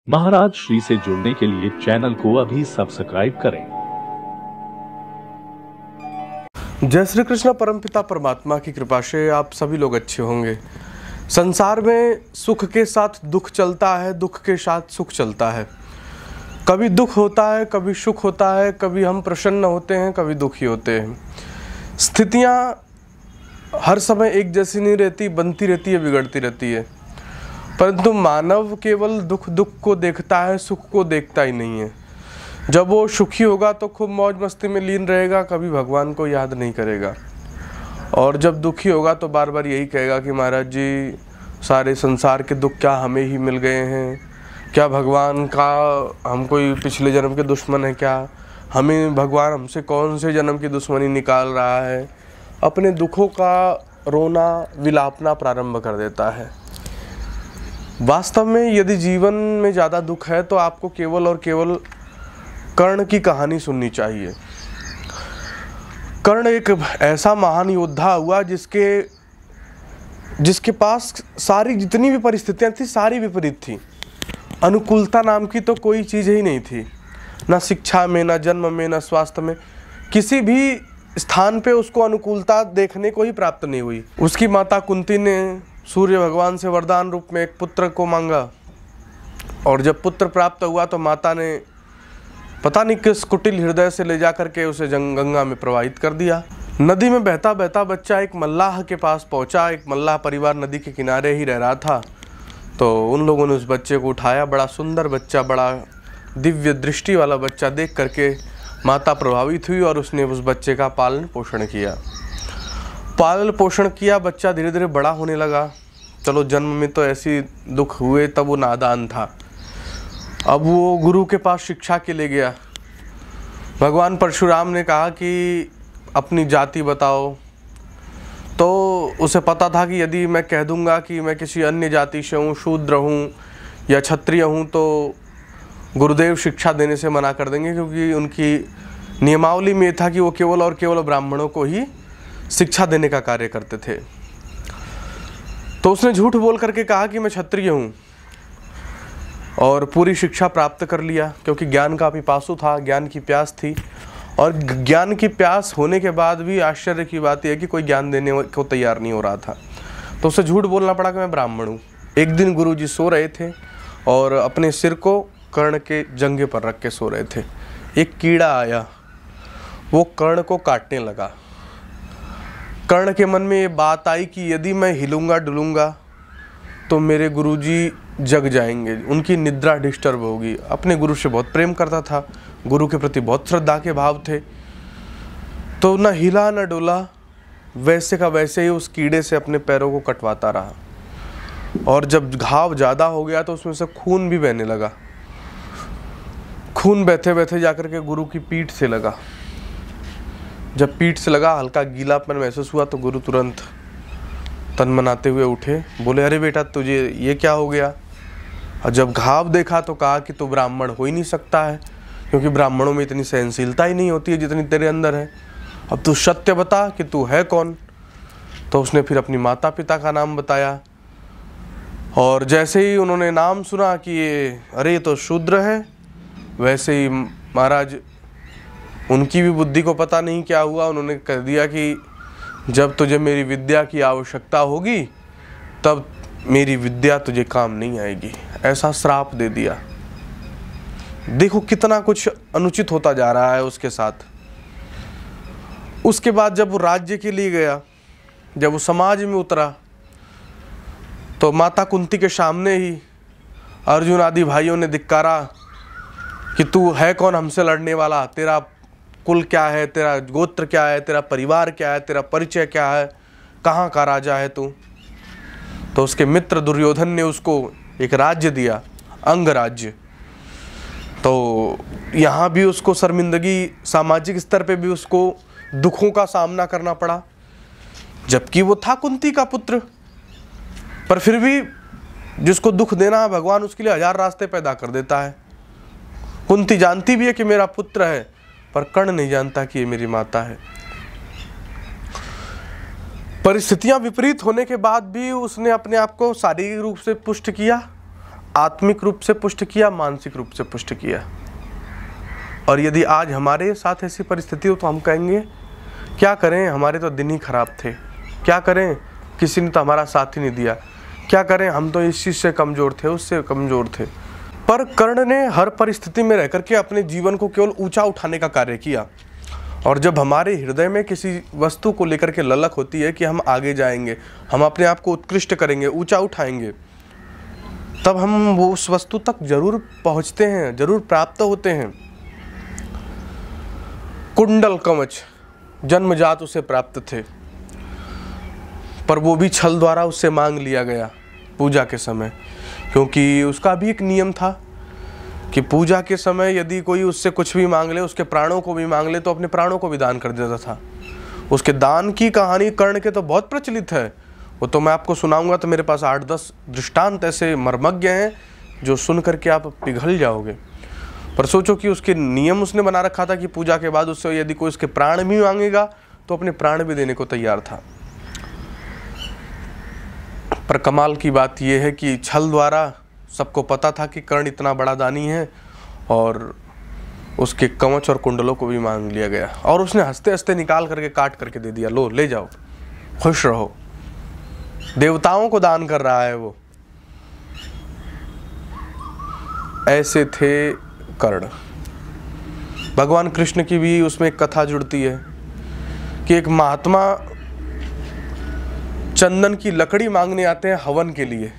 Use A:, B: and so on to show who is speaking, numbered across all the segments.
A: महाराज श्री से जुड़ने के लिए चैनल को अभी सब्सक्राइब करें।
B: जय श्री कृष्ण। परमपिता परमात्मा की कृपा से आप सभी लोग अच्छे होंगे। संसार में सुख के साथ दुख चलता है, दुख के साथ सुख चलता है। कभी दुख होता है, कभी सुख होता है, कभी हम प्रसन्न होते हैं, कभी दुखी होते हैं। स्थितियाँ हर समय एक जैसी नहीं रहती, बनती रहती है, बिगड़ती रहती है। परंतु मानव केवल दुख को देखता है, सुख को देखता ही नहीं है। जब वो सुखी होगा तो खूब मौज मस्ती में लीन रहेगा, कभी भगवान को याद नहीं करेगा। और जब दुखी होगा तो बार बार यही कहेगा कि महाराज जी, सारे संसार के दुख क्या हमें ही मिल गए हैं? क्या भगवान का हम कोई पिछले जन्म के दुश्मन है क्या? हमें भगवान हमसे कौन से जन्म की दुश्मनी निकाल रहा है? अपने दुखों का रोना विलापना प्रारंभ कर देता है। वास्तव में यदि जीवन में ज़्यादा दुख है तो आपको केवल और केवल कर्ण की कहानी सुननी चाहिए। कर्ण एक ऐसा महान योद्धा हुआ जिसके पास सारी जितनी भी परिस्थितियां थी सारी विपरीत थी। अनुकूलता नाम की तो कोई चीज़ ही नहीं थी, ना शिक्षा में, ना जन्म में, ना स्वास्थ्य में। किसी भी स्थान पे उसको अनुकूलता देखने को ही प्राप्त नहीं हुई। उसकी माता कुंती ने सूर्य भगवान से वरदान रूप में एक पुत्र को मांगा, और जब पुत्र प्राप्त हुआ तो माता ने पता नहीं किस कुटिल हृदय से ले जाकर के उसे गंगा में प्रवाहित कर दिया। नदी में बहता बहता बच्चा एक मल्लाह के पास पहुंचा। एक मल्लाह परिवार नदी के किनारे ही रह रहा था। तो उन लोगों ने उस बच्चे को उठाया। बड़ा सुंदर बच्चा, बड़ा दिव्य दृष्टि वाला बच्चा देख करके माता प्रभावित हुई और उसने उस बच्चे का पालन पोषण किया। बच्चा धीरे धीरे बड़ा होने लगा। चलो, जन्म में तो ऐसी दुख हुए, तब वो नादान था। अब वो गुरु के पास शिक्षा के लिए गया। भगवान परशुराम ने कहा कि अपनी जाति बताओ। तो उसे पता था कि यदि मैं कह दूंगा कि मैं किसी अन्य जाति से हूँ, शूद्र हूँ या क्षत्रिय हूँ, तो गुरुदेव शिक्षा देने से मना कर देंगे, क्योंकि उनकी नियमावली में था कि वो केवल और केवल ब्राह्मणों को ही शिक्षा देने का कार्य करते थे। तो उसने झूठ बोल करके कहा कि मैं क्षत्रिय हूँ, और पूरी शिक्षा प्राप्त कर लिया, क्योंकि ज्ञान का पिपासु था, ज्ञान की प्यास थी। और ज्ञान की प्यास होने के बाद भी आश्चर्य की बात यह है कि कोई ज्ञान देने को तैयार नहीं हो रहा था। तो उसे झूठ बोलना पड़ा कि मैं ब्राह्मण हूँ। एक दिन गुरुजी सो रहे थे और अपने सिर को कर्ण के जंघे पर रख के सो रहे थे। एक कीड़ा आया, वो कर्ण को काटने लगा। कर्ण के मन में ये बात आई कि यदि मैं हिलूंगा डुलूंगा तो मेरे गुरुजी जग जाएंगे, उनकी निद्रा डिस्टर्ब होगी। अपने गुरु से बहुत प्रेम करता था, गुरु के प्रति बहुत श्रद्धा के भाव थे। तो न हिला न डोला, वैसे का वैसे ही उस कीड़े से अपने पैरों को कटवाता रहा। और जब घाव ज़्यादा हो गया तो उसमें से खून भी बहने लगा। खून बहते बहते जाकर के गुरु की पीठ से लगा। जब पीठ से लगा, हल्का गीलापन महसूस हुआ तो गुरु तुरंत तनमनाते हुए उठे। बोले, अरे बेटा, तुझे ये क्या हो गया? और जब घाव देखा तो कहा कि तू ब्राह्मण हो ही नहीं सकता है, क्योंकि ब्राह्मणों में इतनी सहनशीलता ही नहीं होती है जितनी तेरे अंदर है। अब तू सत्य बता कि तू है कौन। तो उसने फिर अपनी माता पिता का नाम बताया, और जैसे ही उन्होंने नाम सुना कि ये तो शूद्र है, वैसे ही महाराज उनकी भी बुद्धि को पता नहीं क्या हुआ, उन्होंने कह दिया कि जब तुझे मेरी विद्या की आवश्यकता होगी तब मेरी विद्या तुझे काम नहीं आएगी। ऐसा श्राप दे दिया। देखो कितना कुछ अनुचित होता जा रहा है उसके साथ। उसके बाद जब वो राज्य के लिए गया, जब वो समाज में उतरा, तो माता कुंती के सामने ही अर्जुन आदि भाइयों ने धिक्कारा कि तू है कौन हमसे लड़ने वाला? तेरा कुल क्या है, तेरा गोत्र क्या है, तेरा परिवार क्या है, तेरा परिचय क्या है, कहाँ का राजा है तू? तो उसके मित्र दुर्योधन ने उसको एक राज्य दिया, अंग राज्य। तो यहाँ भी उसको शर्मिंदगी, सामाजिक स्तर पे भी उसको दुखों का सामना करना पड़ा, जबकि वो था कुंती का पुत्र। पर फिर भी जिसको दुख देना है भगवान उसके लिए हजार रास्ते पैदा कर देता है। कुंती जानती भी है कि मेरा पुत्र है, पर कर्ण नहीं जानता कि ये मेरी माता है। परिस्थितियां विपरीत होने के बाद भी उसने अपने आप को शारीरिक रूप से पुष्ट किया, आत्मिक रूप से पुष्ट किया, मानसिक रूप से पुष्ट किया। और यदि आज हमारे साथ ऐसी परिस्थिति हो तो हम कहेंगे क्या करें, हमारे तो दिन ही खराब थे, क्या करें, किसी ने तो हमारा साथ ही नहीं दिया, क्या करें, हम तो इस चीज़ से कमज़ोर थे, उससे कमज़ोर थे। पर कर्ण ने हर परिस्थिति में रह करके अपने जीवन को केवल ऊंचा उठाने का कार्य किया। और जब हमारे हृदय में किसी वस्तु को लेकर के ललक होती है कि हम आगे जाएंगे, हम अपने आप को उत्कृष्ट करेंगे, ऊंचा उठाएंगे, तब हम वो उस वस्तु तक जरूर पहुंचते हैं, जरूर प्राप्त होते हैं। कुंडल कवच जन्मजात उसे प्राप्त थे, पर वो भी छल द्वारा उससे मांग लिया गया पूजा के समय, क्योंकि उसका भी एक नियम था कि पूजा के समय यदि कोई उससे कुछ भी मांग ले, उसके प्राणों को भी मांग ले, तो अपने प्राणों को भी दान कर देता था। उसके दान की कहानी कर्ण के तो बहुत प्रचलित है, वो तो मैं आपको सुनाऊंगा तो मेरे पास 8-10 दृष्टांत ऐसे मर्मज्ञ हैं जो सुन करके आप पिघल जाओगे। पर सोचो कि उसके नियम उसने बना रखा था कि पूजा के बाद उससे यदि कोई उसके प्राण भी मांगेगा तो अपने प्राण भी देने को तैयार था। पर कमाल की बात यह है कि छल द्वारा सबको पता था कि कर्ण इतना बड़ा दानी है, और उसके कवच और कुंडलों को भी मांग लिया गया, और उसने हंसते हंसते निकाल करके काट करके दे दिया, लो ले जाओ, खुश रहो। देवताओं को दान कर रहा है वो। ऐसे थे कर्ण। भगवान कृष्ण की भी उसमें एक कथा जुड़ती है कि एक महात्मा चंदन की लकड़ी मांगने आते हैं हवन के लिए,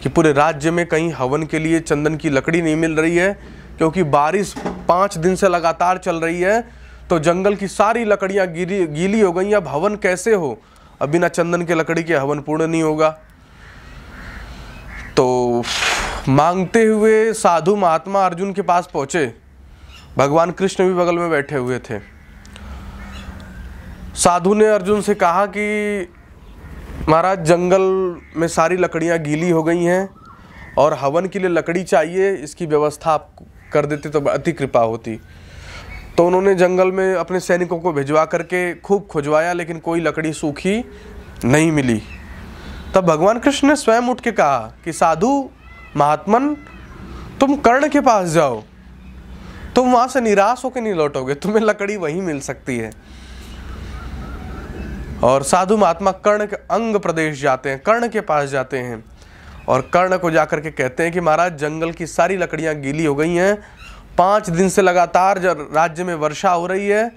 B: कि पूरे राज्य में कहीं हवन के लिए चंदन की लकड़ी नहीं मिल रही है, क्योंकि बारिश 5 दिन से लगातार चल रही है, तो जंगल की सारी लकड़ियां गीली हो गई। अब हवन कैसे हो, अब बिना चंदन के लकड़ी के हवन पूर्ण नहीं होगा। तो मांगते हुए साधु महात्मा अर्जुन के पास पहुंचे, भगवान कृष्ण भी बगल में बैठे हुए थे। साधु ने अर्जुन से कहा कि महाराज, जंगल में सारी लकड़ियां गीली हो गई हैं और हवन के लिए लकड़ी चाहिए, इसकी व्यवस्था आप कर देते तो अति कृपा होती। तो उन्होंने जंगल में अपने सैनिकों को भिजवा करके खूब खुजवाया, लेकिन कोई लकड़ी सूखी नहीं मिली। तब भगवान कृष्ण ने स्वयं उठ के कहा कि साधु महात्मन, तुम कर्ण के पास जाओ, तुम वहां से निराश होकर नहीं लौटोगे, तुम्हें लकड़ी वहीं मिल सकती है। और साधु महात्मा कर्ण के अंग प्रदेश जाते हैं, कर्ण के पास जाते हैं, और कर्ण को जाकर के कहते हैं कि महाराज, जंगल की सारी लकड़ियां गीली हो गई हैं, 5 दिन से लगातार जब राज्य में वर्षा हो रही है,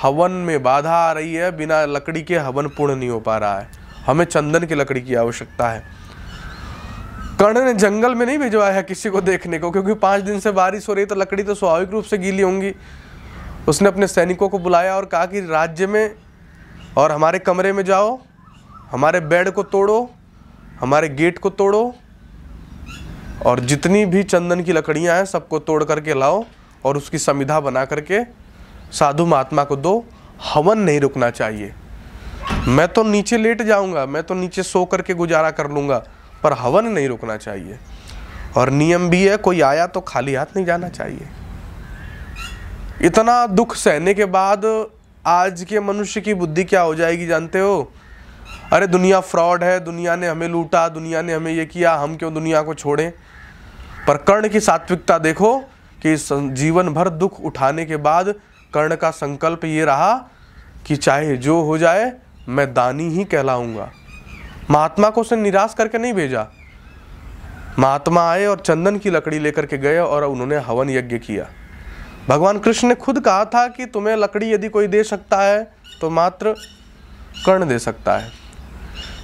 B: हवन में बाधा आ रही है, बिना लकड़ी के हवन पूर्ण नहीं हो पा रहा है, हमें चंदन की लकड़ी की आवश्यकता है। कर्ण ने जंगल में नहीं भिजवाया किसी को देखने को, क्योंकि 5 दिन से बारिश हो रही तो लकड़ी तो स्वाभाविक रूप से गीली होंगी। उसने अपने सैनिकों को बुलाया और कहा कि राज्य में और हमारे कमरे में जाओ, हमारे बेड को तोड़ो, हमारे गेट को तोड़ो, और जितनी भी चंदन की लकड़ियां हैं सबको तोड़ करके लाओ, और उसकी समिधा बना करके साधु महात्मा को दो। हवन नहीं रुकना चाहिए। मैं तो नीचे लेट जाऊंगा, मैं तो नीचे सो करके गुजारा कर लूंगा, पर हवन नहीं रुकना चाहिए। और नियम भी है, कोई आया तो खाली हाथ नहीं जाना चाहिए। इतना दुख सहने के बाद आज के मनुष्य की बुद्धि क्या हो जाएगी जानते हो? अरे दुनिया फ्रॉड है, दुनिया ने हमें लूटा, दुनिया ने हमें ये किया, हम क्यों दुनिया को छोड़ें। पर कर्ण की सात्विकता देखो कि जीवन भर दुख उठाने के बाद कर्ण का संकल्प ये रहा कि चाहे जो हो जाए मैं दानी ही कहलाऊंगा। महात्मा को उसने निराश करके नहीं भेजा। महात्मा आए और चंदन की लकड़ी लेकर के गए और उन्होंने हवन यज्ञ किया। भगवान कृष्ण ने खुद कहा था कि तुम्हें लकड़ी यदि कोई दे सकता है तो मात्र कर्ण दे सकता है।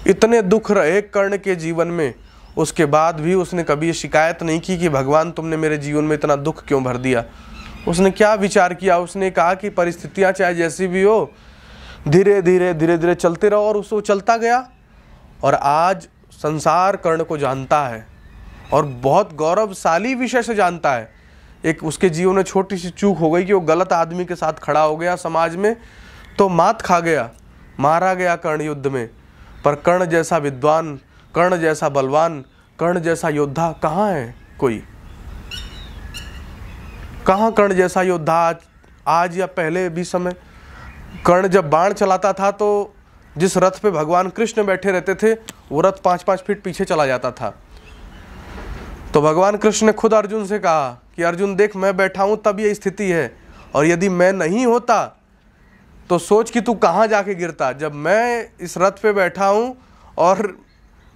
B: इतने दुख रहे कर्ण के जीवन में, उसके बाद भी उसने कभी शिकायत नहीं की कि भगवान तुमने मेरे जीवन में इतना दुख क्यों भर दिया। उसने क्या विचार किया? उसने कहा कि परिस्थितियां चाहे जैसी भी हो, धीरे धीरे चलते रहो, और उसको चलता गया। और आज संसार कर्ण को जानता है और बहुत गौरवशाली विषय से जानता है। एक उसके जीवन में छोटी सी चूक हो गई कि वो गलत आदमी के साथ खड़ा हो गया समाज में, तो मात खा गया, मारा गया कर्ण युद्ध में। पर कर्ण जैसा विद्वान, कर्ण जैसा बलवान, कर्ण जैसा योद्धा कहाँ है कोई? कहाँ कर्ण जैसा योद्धा आज या पहले भी समय? कर्ण जब बाण चलाता था तो जिस रथ पे भगवान कृष्ण बैठे रहते थे वो रथ 5-5 फीट पीछे चला जाता था। तो भगवान कृष्ण ने खुद अर्जुन से कहा कि अर्जुन देख, मैं बैठा हूं तब ये स्थिति है, और यदि मैं नहीं होता तो सोच कि तू कहाँ जाके गिरता। जब मैं इस रथ पे बैठा हूं और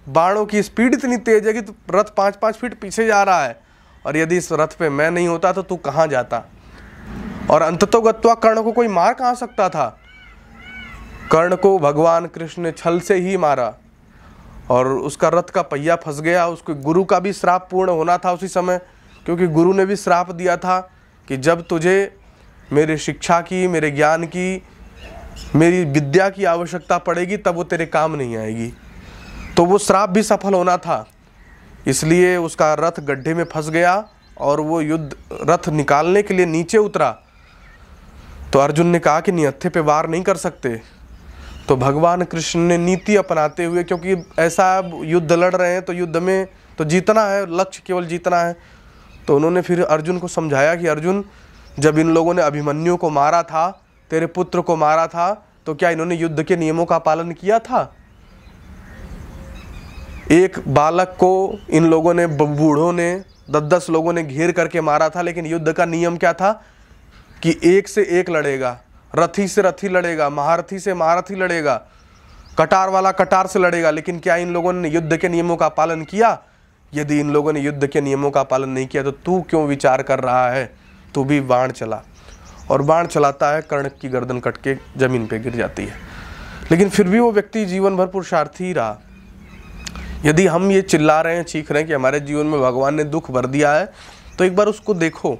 B: बाणों की स्पीड इतनी तेज है कि तू रथ 5-5 फीट पीछे जा रहा है, और यदि इस रथ पे मैं नहीं होता तो तू कहाँ जाता। और अंततोगत्वा कर्ण को कोई मार कहाँ सकता था। कर्ण को भगवान कृष्ण ने छल से ही मारा और उसका रथ का पहिया फंस गया। उसके गुरु का भी श्राप पूर्ण होना था उसी समय, क्योंकि गुरु ने भी श्राप दिया था कि जब तुझे मेरे शिक्षा की, मेरे ज्ञान की, मेरी विद्या की आवश्यकता पड़ेगी तब वो तेरे काम नहीं आएगी। तो वो श्राप भी सफल होना था, इसलिए उसका रथ गड्ढे में फंस गया और वो रथ निकालने के लिए नीचे उतरा। तो अर्जुन ने कहा कि निहत्थे पे वार नहीं कर सकते। तो भगवान कृष्ण ने नीति अपनाते हुए, क्योंकि ऐसा युद्ध लड़ रहे हैं तो युद्ध में तो जीतना है, लक्ष्य केवल जीतना है, तो उन्होंने फिर अर्जुन को समझाया कि अर्जुन, जब इन लोगों ने अभिमन्यु को मारा था, तेरे पुत्र को मारा था, तो क्या इन्होंने युद्ध के नियमों का पालन किया था? एक बालक को इन लोगों ने, बूढ़ों ने, 10-10 लोगों ने घेर करके मारा था, लेकिन युद्ध का नियम क्या था कि एक से एक लड़ेगा, रथी से रथी लड़ेगा, महारथी से महारथी लड़ेगा, कटार वाला कटार से लड़ेगा। लेकिन क्या इन लोगों ने युद्ध के नियमों का पालन किया? यदि इन लोगों ने युद्ध के नियमों का पालन नहीं किया तो तू क्यों विचार कर रहा है? तू भी बाण चला, और बाण चलाता है, कर्ण की गर्दन कट के जमीन पे गिर जाती है। लेकिन फिर भी वो व्यक्ति जीवन भर पुरुषार्थी ही रहा। यदि हम ये चिल्ला रहे हैं, चीख रहे हैं कि हमारे जीवन में भगवान ने दुख भर दिया है, तो एक बार उसको देखो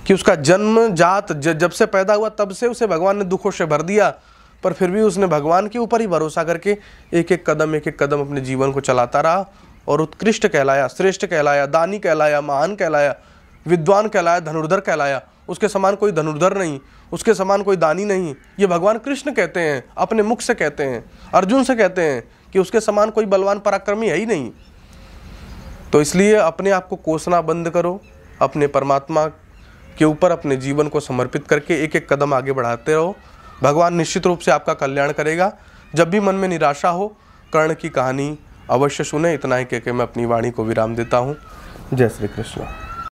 B: कि उसका जन्म जात जब से पैदा हुआ तब से उसे भगवान ने दुखों से भर दिया, पर फिर भी उसने भगवान के ऊपर ही भरोसा करके एक एक कदम अपने जीवन को चलाता रहा और उत्कृष्ट कहलाया, श्रेष्ठ कहलाया, दानी कहलाया, महान कहलाया, विद्वान कहलाया, धनुर्धर कहलाया। उसके समान कोई धनुर्धर नहीं, उसके समान कोई दानी नहीं। ये भगवान कृष्ण कहते हैं, अपने मुख से कहते हैं, अर्जुन से कहते हैं कि उसके समान कोई बलवान पराक्रमी है ही नहीं। तो इसलिए अपने आप को कोसना बंद करो, अपने परमात्मा के ऊपर अपने जीवन को समर्पित करके एक एक कदम आगे बढ़ाते रहो। भगवान निश्चित रूप से आपका कल्याण करेगा। जब भी मन में निराशा हो, कर्ण की कहानी अवश्य सुने। इतना ही कहकर मैं अपनी वाणी को विराम देता हूँ। जय श्री कृष्ण।